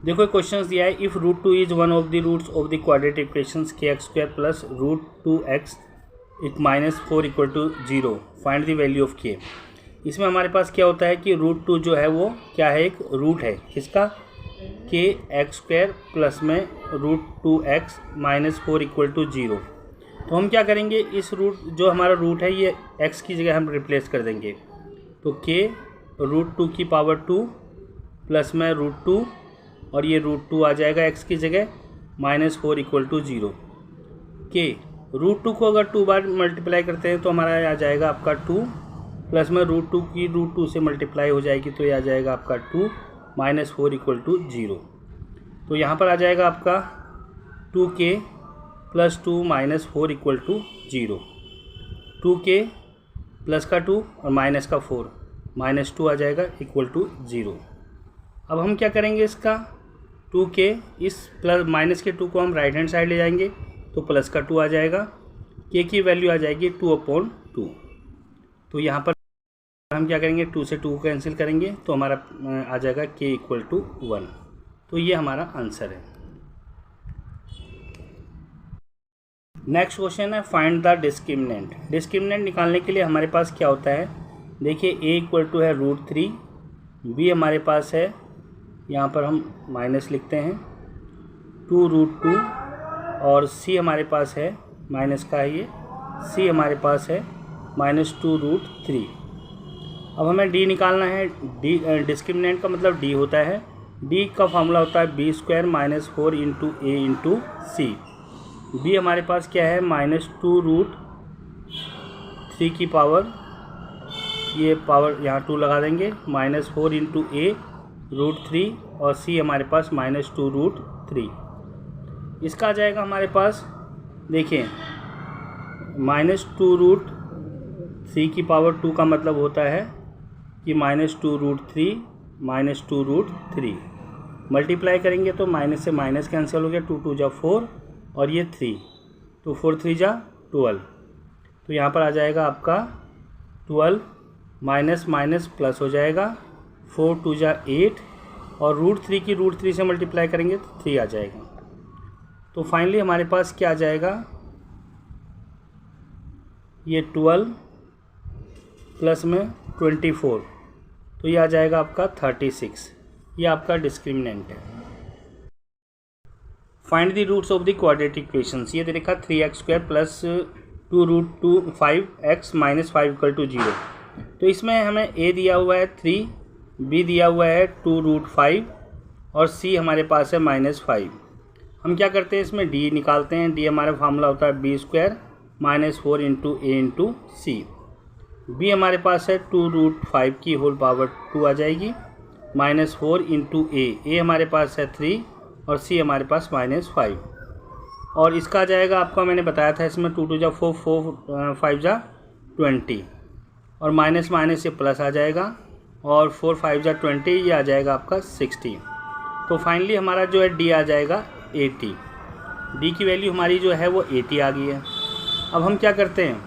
देखो क्वेश्चन दिया है, if root two is one of the roots of the quadratic equations k x square plus root two x एक minus four equal to zero, find the value of k. इसमें हमारे पास क्या होता है कि रूट टू जो है वो क्या है, एक रूट है किसका, के एक्स स्क्वायर प्लस में root two x minus four equal to zero. तो हम क्या करेंगे, इस रूट जो हमारा रूट है ये एक्स की जगह हम रिप्लेस कर देंगे। तो के रूट टू की पावर टू प्लस में रूट टू और ये रूट टू आ जाएगा एक्स की जगह minus four equal to zero. K root two को अगर टू बार मल्टीप्लाई करते हैं तो हमारा आ जाएगा आपका टू प्लस में रूट टू की रूट टू से मल्टीप्लाई हो जाएगी तो ये आ जाएगा आपका two minus four equal to zero. तो यहाँ पर आ जाएगा आपका टू के plus two minus four equal to zero. Two के प्लस का टू और माइनस का फोर, माइनस टू आ जाएगा इक्वल टू जीरो। अब हम क्या करेंगे, इसका टू के इस प्लस माइनस के टू को हम राइट हैंड साइड ले जाएंगे तो प्लस का टू आ जाएगा, के की वैल्यू आ जाएगी टू अपॉन टू। तो यहाँ पर हम क्या करेंगे, टू से टू को कैंसिल करेंगे तो हमारा आ जाएगा के इक्वल टू वन। तो ये हमारा आंसर है। नेक्स्ट क्वेश्चन है, फाइंड द डिस्क्रिमिनेंट। डिस्क्रिमिनेंट निकालने के लिए हमारे पास क्या होता है, देखिए ए इक्वल टू है रूट थ्री, बी हमारे पास है, यहाँ पर हम माइनस लिखते हैं टू रूट टू, और सी हमारे पास है माइनस का है ये, सी हमारे पास है माइनस टू रूट थ्री। अब हमें डी निकालना है। डी डिस्क्रिमिनेंट का मतलब डी होता है, डी का फार्मूला होता है b square minus four into a into c. B हमारे पास क्या है, माइनस टू रूट थ्री की पावर, ये पावर यहाँ टू लगा देंगे, minus four into a root three, और सी हमारे पास माइनस टू रूट थ्री। इसका आ जाएगा हमारे पास, देखिए माइनस टू रूट थ्री की पावर टू का मतलब होता है कि minus two root three minus two root three. Multiply करेंगे तो माइनस से माइनस कैंसिल हो गया, टू टू जा फोर और ये थ्री, तो फोर थ्री जा 12। तो यहाँ पर आ जाएगा आपका 12 माइनस माइनस प्लस हो जाएगा, फोर टू जा 8 और रूट थ्री से मल्टीप्लाई करेंगे तो 3 आ जाएगा। तो फाइनली हमारे पास क्या आ जाएगा, ये 12 प्लस में 24, तो ये आ जाएगा आपका 36। ये आपका डिस्क्रिमिनेंट है। Find the roots of the quadratic equations. ये देखा 3x square plus two root two 5x minus 5 equal to zero. तो इसमें हमें a दिया हुआ है 3, b दिया हुआ है टू रूट 5 और c हमारे पास है माइनस 5। हम क्या करते हैं, इसमें d निकालते हैं। d हमारा फार्मूला होता है b square minus four into a into c. B हमारे पास है टू रूट 5 की होल पावर 2 आ जाएगी, माइनस फोर इंटू ए हमारे पास है 3 और सी हमारे पास माइनस 5। और इसका आ जाएगा आपका, मैंने बताया था इसमें टू टू जा 4 4 5 जा 20 और माइनस माइनस से प्लस आ जाएगा और 4 5 जा 20, ये आ जाएगा आपका 60। तो फाइनली हमारा जो है डी आ जाएगा 80। डी की वैल्यू हमारी जो है वो 80 आ गई है। अब हम क्या करते हैं,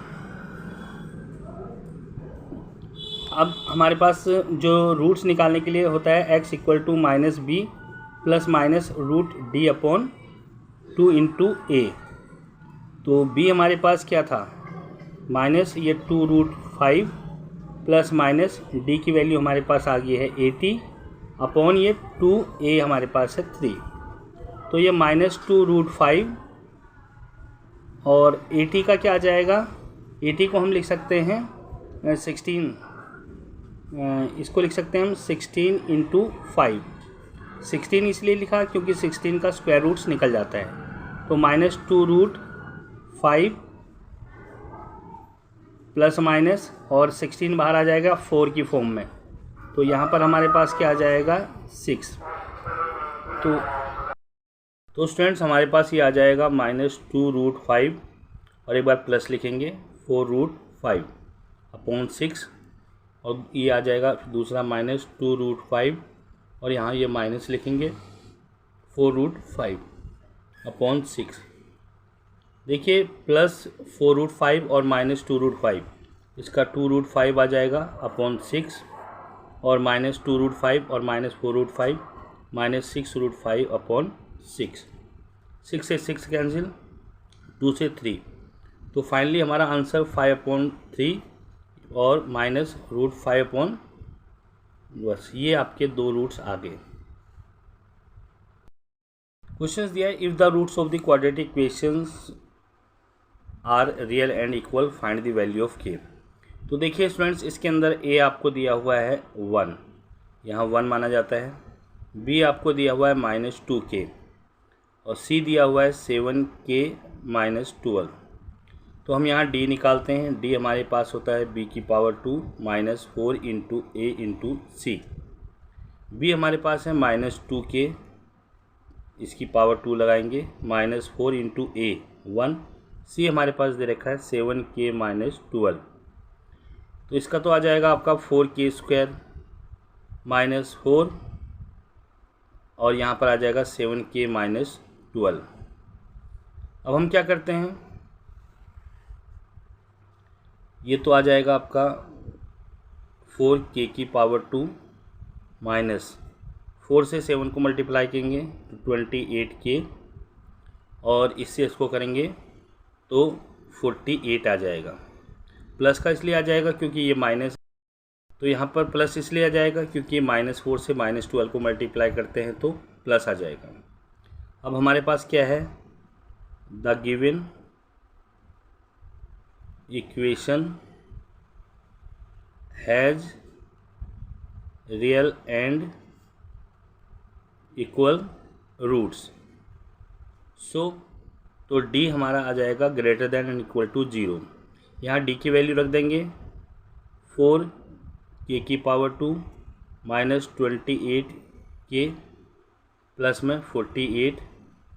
अब हमारे पास जो रूट्स निकालने के लिए होता है x equal to minus b plus minus root d upon 2 into a. तो b हमारे पास क्या था, माइनस ये 2 रूट 5 प्लस माइनस d की वैल्यू हमारे पास आ गई है 80 अपॉन ये 2a हमारे पास है 3। तो ये माइनस 2 रूट 5 और 80 का क्या आ जाएगा, 80 को हम लिख सकते हैं 16, इसको लिख सकते हैं हम 16 इंटू 5। 16 इसलिए लिखा क्योंकि 16 का स्क्वायर रूट्स निकल जाता है। तो माइनस 2 रूट 5 प्लस माइनस और 16 बाहर आ जाएगा 4 की फॉर्म में, तो यहाँ पर हमारे पास क्या आ जाएगा 6। तो स्टूडेंट्स हमारे पास ये आ जाएगा माइनस 2 रूट 5 और एक बार प्लस लिखेंगे 4 रूट 5 अपॉन 6, और ये आ जाएगा दूसरा माइनस 2 रूट 5 और यहाँ ये माइनस लिखेंगे 4 रूट 5 अपॉन 6। देखिए प्लस 4 रूट 5 और माइनस 2 रूट 5, इसका 2 रूट 5 आ जाएगा अपॉन 6 और माइनस 2 रूट 5 और माइनस 4 रूट 5, माइनस 6√5/6, 6 से 6 कैंसिल, 2 से 3, तो फाइनली हमारा आंसर 5/3 और माइनस √5, बस ये आपके दो रूट्स आ गए। क्वेश्चन दिया है if the roots of the quadratic equations are real and equal find the value of k. तो देखिए स्टूडेंट्स, इसके अंदर ए आपको दिया हुआ है 1, यहाँ 1 माना जाता है, बी आपको दिया हुआ है -2k और सी दिया हुआ है 7k - 12। तो हम यहाँ डी निकालते हैं। डी हमारे पास होता है b की पावर 2 -4 × a × c। बी हमारे पास है -2k, इसकी पावर 2 लगाएंगे, -4 × a 1। सी हमारे पास दे रखा है 7k - 12। तो इसका तो आ जाएगा आपका 4k² -4 और यहाँ पर आ जाएगा 7k - 12। अब हम क्या करते हैं, ये तो आ जाएगा आपका 4k की पावर 2 -4 से 7 को मल्टीप्लाई करेंगे तो 28k और इससे इसको करेंगे तो 48 आ जाएगा। प्लस का इसलिए आ जाएगा क्योंकि ये माइनस, तो यहाँ पर प्लस इसलिए आ जाएगा क्योंकि -4 से -12 को मल्टीप्लाई करते हैं तो प्लस आ जाएगा। अब हमारे पास क्या है, the given equation has real and equal roots. So तो डी हमारा आ जाएगा greater than and equal to 0। यहाँ डी की वैल्यू रख देंगे 4k की पावर 2 -28k प्लस में 48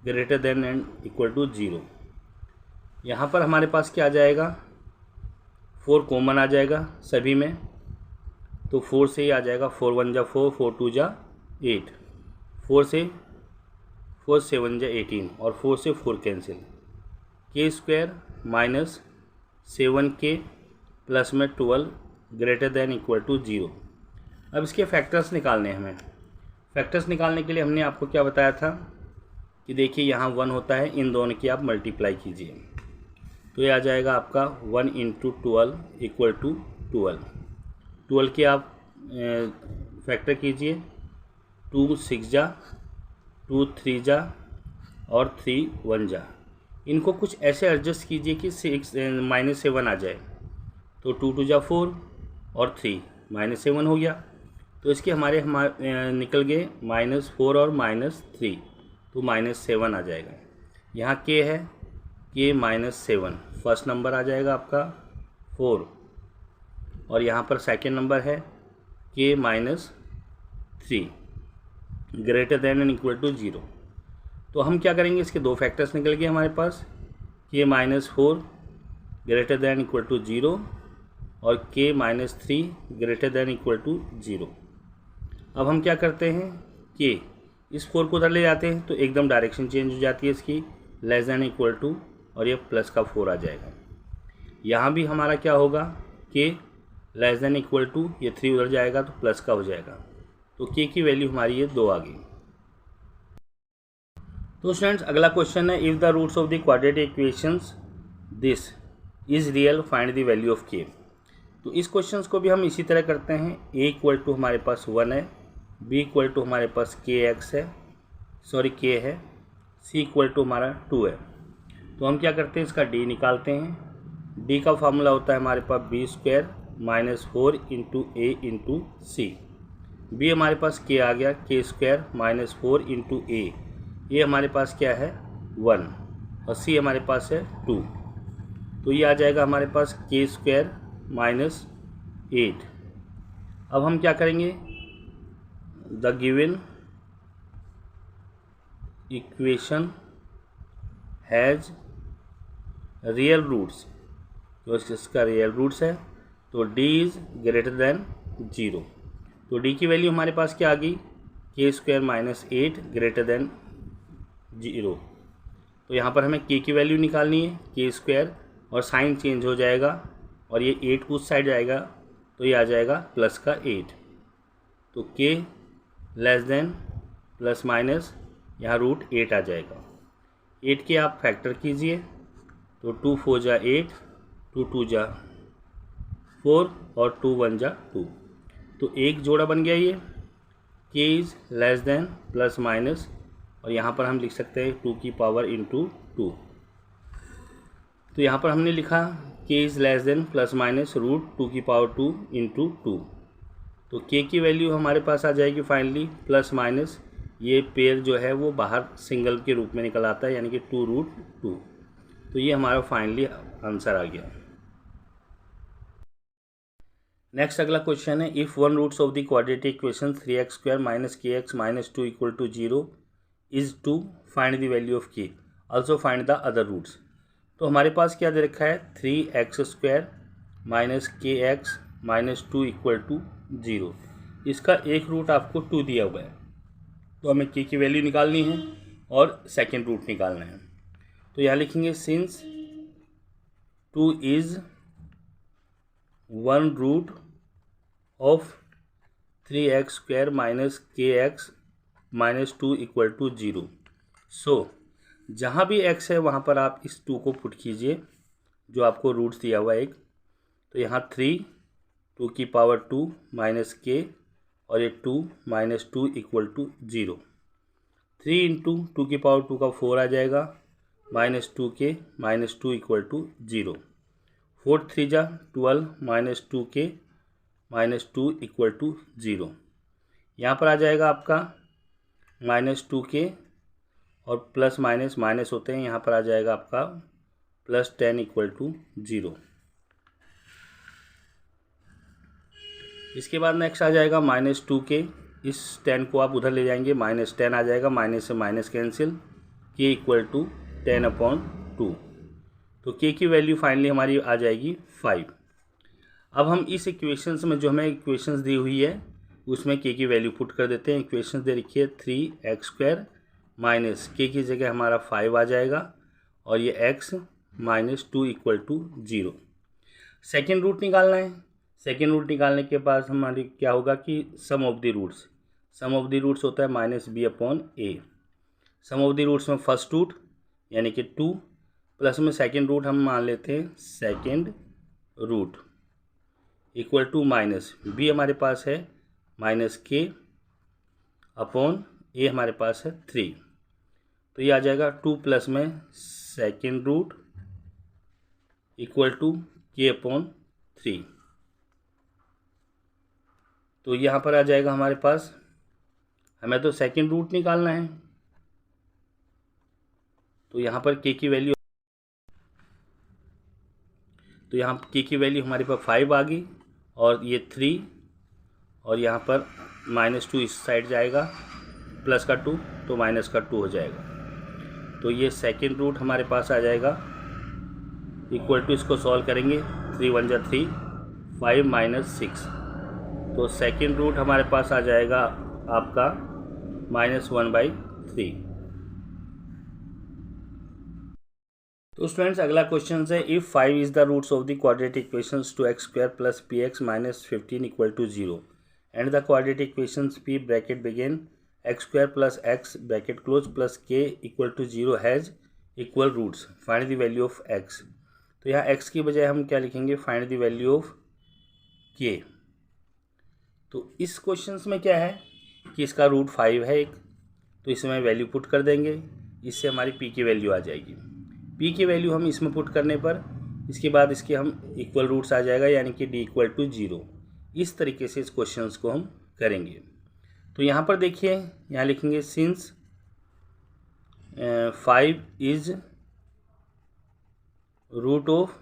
greater than and equal to 0। यहाँ पर हमारे पास क्या आ जाएगा, 4 कॉमन आ जाएगा सभी में, तो 4 से ही आ जाएगा, 4 1 जा 4, 4 2 जा 8, 4 से 4 7 जा 18 और 4 से 4 कैंसिल, k² -7k प्लस में 12 ग्रेटर देन इक्वल टू 0। अब इसके फैक्टर्स निकालने हैं हमें। फैक्टर्स निकालने के लिए हमने आपको क्या बताया था कि देखिए यहाँ 1 होता है, इन दोनों की आप मल्टीप्लाई कीजिए तो ये आ जाएगा आपका 1 × 12 = 12। 12 के आप फैक्टर कीजिए, 2 6 जा, 2 3 जा और 3 1 जा। इनको कुछ ऐसे एडजस्ट कीजिए कि -7 आ जाए, तो 2 2 जा 4 और 3 -7 हो गया। तो इसके हमारे निकल गए -4 और -3, तो -7 आ जाएगा। यहाँ k है, k -7 फर्स्ट नंबर आ जाएगा आपका 4 और यहाँ पर सेकेंड नंबर है k -3 greater than and equal to 0। तो हम क्या करेंगे, इसके दो फैक्टर्स निकल गए हमारे पास, k -4 greater than equal to 0 और k -3 greater than equal to 0। अब हम क्या करते हैं, k इस 4 को उधर ले जाते हैं तो एकदम डायरेक्शन चेंज हो जाती है इसकी, लेस देन इक्वल टू, और ये प्लस का 4 आ जाएगा। यहाँ भी हमारा क्या होगा, k less than equal to, ये 3 उधर जाएगा तो प्लस का हो जाएगा, तो k की वैल्यू हमारी ये 2 आ गई। तो स्टूडेंट्स अगला क्वेश्चन है, if the roots of the quadratic equations this is real find the value of k। तो इस क्वेश्चंस को भी हम इसी तरह करते हैं। a = हमारे पास 1 है, b = हमारे पास kx है, k है, c = हमारा 2 है। तो हम क्या करते हैं, इसका d निकालते हैं। d का फार्मूला होता है हमारे पास b² -4 × a × c। b हमारे पास k आ गया, k² -4 × a, ये हमारे पास क्या है 1 और c हमारे पास है 2, तो ये आ जाएगा हमारे पास k² -8। अब हम क्या करेंगे, the given equation has real roots, तो इसका रियल रूट्स है, तो d इज़ ग्रेटर देन 0। तो d की वैल्यू हमारे पास क्या आ गई, k² -8 ग्रेटर देन 0। तो यहाँ पर हमें k की वैल्यू निकालनी है, k² और साइन चेंज हो जाएगा और ये 8 उस साइड जाएगा तो ये आ जाएगा प्लस का 8। तो k less then plus minus यहाँ √8 आ जाएगा। 8 के आप फैक्टर कीजिए तो 2 4 जा 8, 2 2 जा 4 और 2 1 जा 2, तो एक जोड़ा बन गया ये। k is less than plus minus, और यहाँ पर हम लिख सकते हैं 2 की पावर इंटू 2। तो यहाँ पर हमने लिखा k is less than plus minus √2 की पावर 2 इंटू 2। तो k की वैल्यू हमारे पास आ जाएगी फाइनली प्लस माइनस, ये पेयर जो है वो बाहर सिंगल के रूप में निकल आता है, यानी कि 2√2। तो ये हमारा फाइनली आंसर आ गया। नेक्स्ट अगला क्वेश्चन है, if one roots of the quadratic equation 3x² - kx - 2 = 0 is two find the value of k, also find the other roots. तो हमारे पास क्या दे रखा है, 3x² - kx - 2 = 0। इसका एक रूट आपको 2 दिया हुआ है, तो हमें k की वैल्यू निकालनी है और सेकेंड रूट निकालना है। तो यहाँ लिखेंगे since 2 is one root of 3x² - kx - 2 = 0। So जहाँ भी x है वहाँ पर आप इस 2 को पुट कीजिए, जो आपको रूट्स दिया हुआ है एक। तो यहाँ 3 2 की पावर 2 माइनस k और ये 2 - 2 = 0। 3 इंटू 2 की पावर 2 का 4 आ जाएगा, -2k - 2 = 0। 4 3 जा 12 -2k - 2 = 0। यहाँ पर आ जाएगा आपका -2k और प्लस माइनस माइनस होते हैं, यहाँ पर आ जाएगा आपका +10 = 0। इसके बाद नेक्स्ट आ जाएगा -2k, इस 10 को आप उधर ले जाएंगे, -10 आ जाएगा, माइनस से माइनस कैंसिल, k = 10/2। तो k की वैल्यू फाइनली हमारी आ जाएगी 5। अब हम इस इक्वेशंस में जो हमें इक्वेशंस दी हुई है उसमें k की वैल्यू पुट कर देते हैं। इक्वेशंस दे रखी है 3x² माइनस k की जगह हमारा 5 आ जाएगा और ये x - 2 = 0। सेकेंड रूट निकालना है। सेकेंड रूट निकालने के बाद हमारी क्या होगा कि सम ऑफ द रूट्स होता है -b/a। Sum of the roots में फर्स्ट रूट यानी कि 2 प्लस में सेकेंड रूट हम मान लेते हैं second root equal to minus b हमारे पास है -k/a हमारे पास है 3। तो ये आ जाएगा 2 प्लस में second root equal to k/3। तो यहाँ पर आ जाएगा हमारे पास, हमें तो सेकेंड रूट निकालना है, तो यहाँ पर k की वैल्यू, तो यहाँ k की वैल्यू हमारे पास 5 आ गई और ये 3 और यहाँ पर -2 इस साइड जाएगा, प्लस का 2 तो माइनस का 2 हो जाएगा। तो ये सेकेंड रूट हमारे पास आ जाएगा इक्वल टू, इसको सॉल्व करेंगे 3 1 जा 3, 5 - 6। तो सेकेंड रूट हमारे पास आ जाएगा आपका -1/3। तो स्टूडेंट्स अगला क्वेश्चन है, if 5 is the roots of the quadratic equations 2x² + px - 15 = 0 and the quadratic equations p bracket begin x² + x bracket close plus k = 0 has equal roots, find the value of x। तो यहाँ x की बजाय हम क्या लिखेंगे, find the value of k। तो इस question में क्या है कि इसका रूट 5 है एक, तो इसमें वैल्यू पुट कर देंगे, इससे हमारी p की वैल्यू आ जाएगी। p की वैल्यू हम इसमें पुट करने पर इसके बाद इसके हम इक्वल रूट्स आ जाएगा, यानी कि d = 0। इस तरीके से इस क्वेश्चंस को हम करेंगे। तो यहाँ पर देखिए, यहाँ लिखेंगे since 5 is root of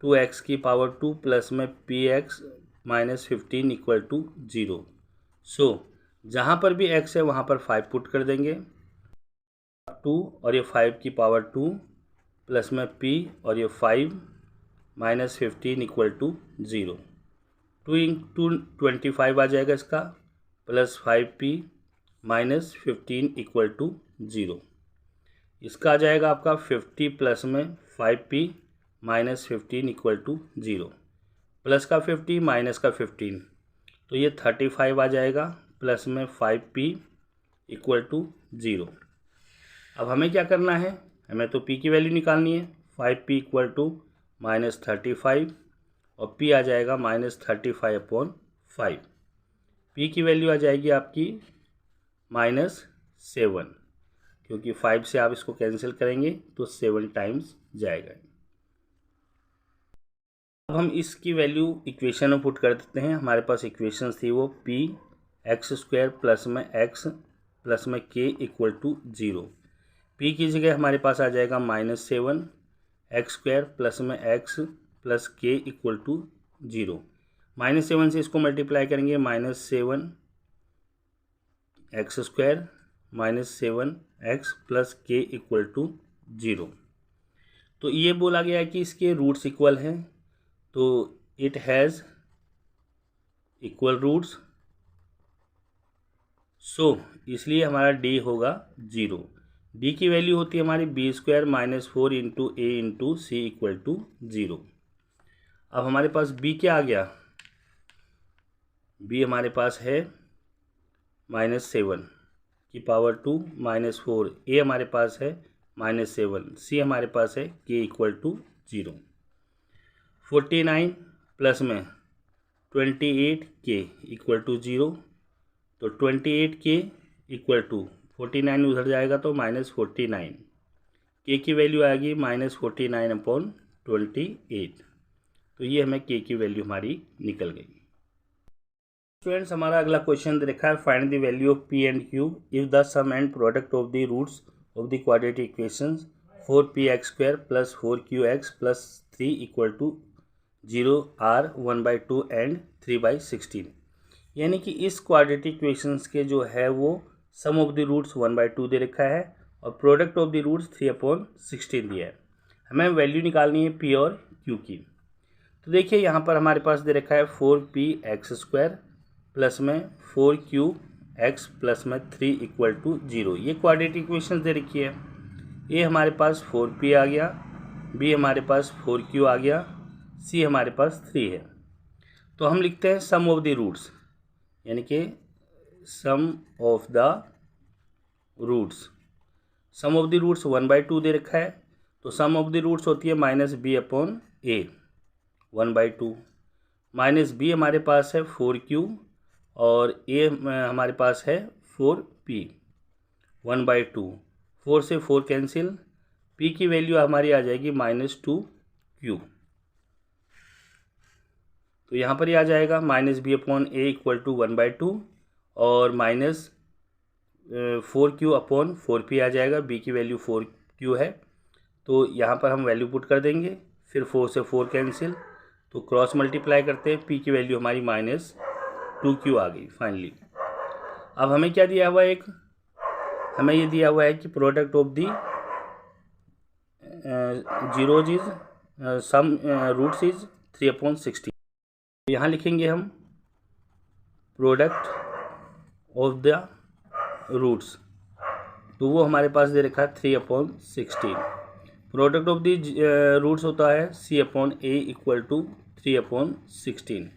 2x की पावर 2 प्लस में px - 15 = 0। सो जहाँ पर भी x है वहाँ पर 5 पुट कर देंगे, 2 और ये 5 की पावर 2 प्लस में p और ये 5 - 15 = 0। 2 × 25 आ जाएगा इसका, प्लस 5p - 15 = 0। इसका आ जाएगा आपका 50 प्लस में 5p - 15 = 0, प्लस का 50 माइनस का 15, तो ये 35 आ जाएगा, प्लस में 5p इक्वल टू 0। अब हमें क्या करना है, हमें तो p की वैल्यू निकालनी है। 5p इक्वल टू -35 और p आ जाएगा -35/5। p की वैल्यू आ जाएगी आपकी -7, क्योंकि 5 से आप इसको कैंसिल करेंगे तो 7 टाइम्स जाएगा। अब हम इसकी वैल्यू इक्वेशन में पुट कर देते हैं। हमारे पास इक्वेशन थी वो p(x² प्लस में x प्लस में k इक्वल टू 0। p की जगह हमारे पास आ जाएगा -7 x² प्लस में x plus k equal to 0। -7 से इसको मल्टीप्लाई करेंगे, -7 x² -7 x plus k equal to 0। तो ये बोला गया है कि इसके रूट्स इक्वल हैं, तो इट हैज़ इक्वल रूट्स, सो इसलिए हमारा d होगा 0। d की वैल्यू होती है हमारी b² -4 into a into C equal to 0। अब हमारे पास b क्या आ गया, b हमारे पास है -7 की पावर 2 -4, a हमारे पास है -7, c हमारे पास है k इक्वल टू 0। 49 प्लस में 28k इक्वल टू 0, तो 28k इक्वल टू 49 उधर जाएगा तो -49, k की वैल्यू आएगी -49/28। तो ये हमें k की वैल्यू हमारी निकल गई। स्टूडेंट्स, हमारा अगला क्वेश्चन दे रखा है, find the value of p and q if the sum and product of the roots of the quadratic equations 4px² plus 4qx plus 3 equal to 0 are 1/2 and 3/16। यानी कि इस क्वाड्रेटिक इक्वेशंस के जो है वो सम ऑफ द रूट्स 1/2 दे रखा है और प्रोडक्ट ऑफ द रूट्स 3/16 दिया है। हमें वैल्यू निकालनी है p और q की। तो देखिए यहाँ पर हमारे पास दे रखा है 4px² प्लस में 4qx प्लस में 3 इक्वल टू 0। ये क्वाड्रेटिक इक्वेशन दे रखी है। ए हमारे पास 4p आ गया, b हमारे पास 4q आ गया, c हमारे पास 3 है। तो हम लिखते हैं सम ऑफ द रूट्स, यानी कि sum of the roots. Sum of the roots 1/2 दे रखा है, तो सम ऑफ द रूट्स होती है -b/a 1/2। -b हमारे पास है 4q और a हमारे पास है 4p 1/2। 4 से 4 कैंसिल, p की वैल्यू हमारी आ जाएगी -2q। तो यहाँ पर ही आ जाएगा -b/a इक्वल टू 1/2 और -4q/4p आ जाएगा। b की वैल्यू 4q है, तो यहाँ पर हम वैल्यू पुट कर देंगे, फिर 4 से 4 कैंसिल, तो क्रॉस मल्टीप्लाई करते हैं, p की वैल्यू हमारी -2q आ गई फाइनली। अब हमें क्या दिया हुआ है, हमें ये दिया हुआ है कि product of the zeros is sum roots is 3/16। यहाँ लिखेंगे हम प्रोडक्ट ऑफ द रूट्स, तो वो हमारे पास दे रखा है 3/16। प्रोडक्ट ऑफ द रूट्स होता है c/a इक्वल टू 3/16।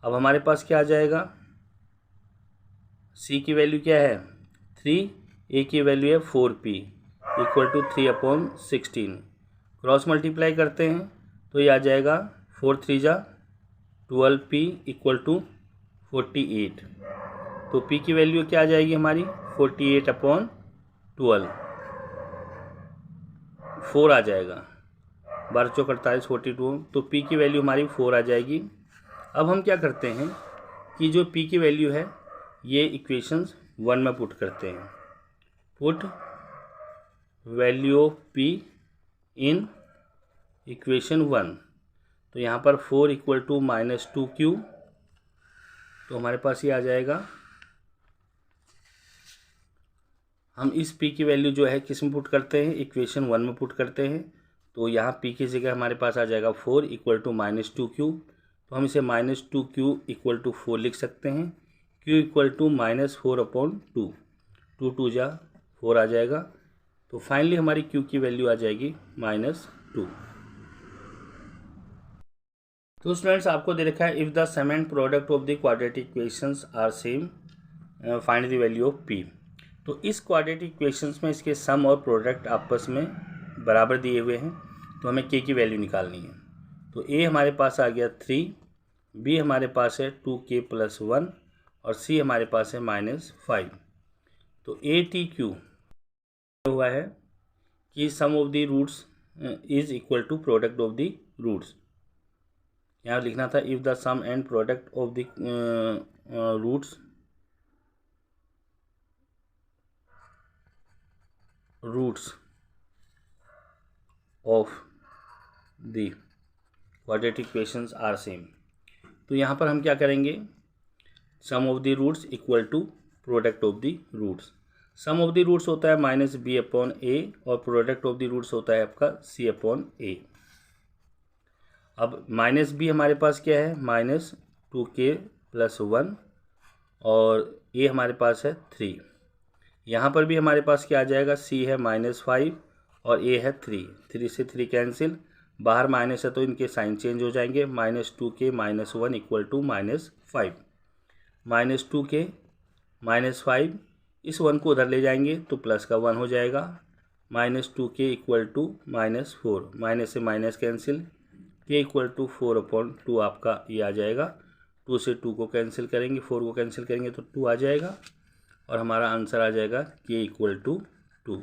अब हमारे पास क्या आ जाएगा, c की वैल्यू क्या है 3, a की वैल्यू है 4p equal to 3/16। Cross multiply करते हैं तो ये आ जाएगा 4 3 जा 12p इक्वल टू 48। तो p की वैल्यू क्या आ जाएगी हमारी 48/12, 4 आ जाएगा, 12 चौक 48 42, तो p की वैल्यू हमारी 4 आ जाएगी। अब हम क्या करते हैं कि जो p की वैल्यू है ये इक्वेशंस 1 में पुट करते हैं। Put value of p in equation 1, तो यहाँ पर 4 इक्वल टू -2q, तो हमारे पास ये आ जाएगा। हम इस p की वैल्यू जो है किस में पुट करते हैं, इक्वेशन 1 में पुट करते हैं, तो यहाँ p की जगह हमारे पास आ जाएगा 4 इक्वल टू -2q, तो हम इसे -2q इक्वल टू 4 लिख सकते हैं। q इक्वल टू -4/2, 2 2 जा 4 आ जाएगा, तो फाइनली हमारी q की वैल्यू आ जाएगी -2। तो स्टूडेंट्स, आपको दे रखा है if the sum and product of the quadratic equations are same find the value of p। तो इस क्वाड्रेटिक इक्वेशंस में इसके सम और प्रोडक्ट आपस में बराबर दिए हुए हैं, तो हमें k की वैल्यू निकालनी है। तो a हमारे पास आ गया 3, b हमारे पास है 2k + 1 और c हमारे पास है -5। तो ATQ हुआ है कि sum of the roots is equal to product of the roots. यहाँ लिखना था if the sum and product of the roots of the quadratic equations are same. तो यहाँ पर हम क्या करेंगे, sum of the roots equal to product of the roots. Sum of the roots होता है -b/a और प्रोडक्ट ऑफ द रूट्स होता है आपका c/a। अब -b हमारे पास क्या है, -2k + 1 और a हमारे पास है 3। यहाँ पर भी हमारे पास क्या आ जाएगा, c है -5 और a है 3। 3 से 3 कैंसिल, बाहर माइनस है तो इनके साइन चेंज हो जाएंगे। -2k - 1 = -5। -2k -5, इस 1 को उधर ले जाएंगे तो प्लस का 1 हो जाएगा। -2k = -4, माइनस से माइनस कैंसिल, k = 4/2 आपका ये आ जाएगा। 2 से 2 को कैंसिल करेंगे, 4 को कैंसिल करेंगे तो 2 आ जाएगा और हमारा आंसर आ जाएगा k = 2।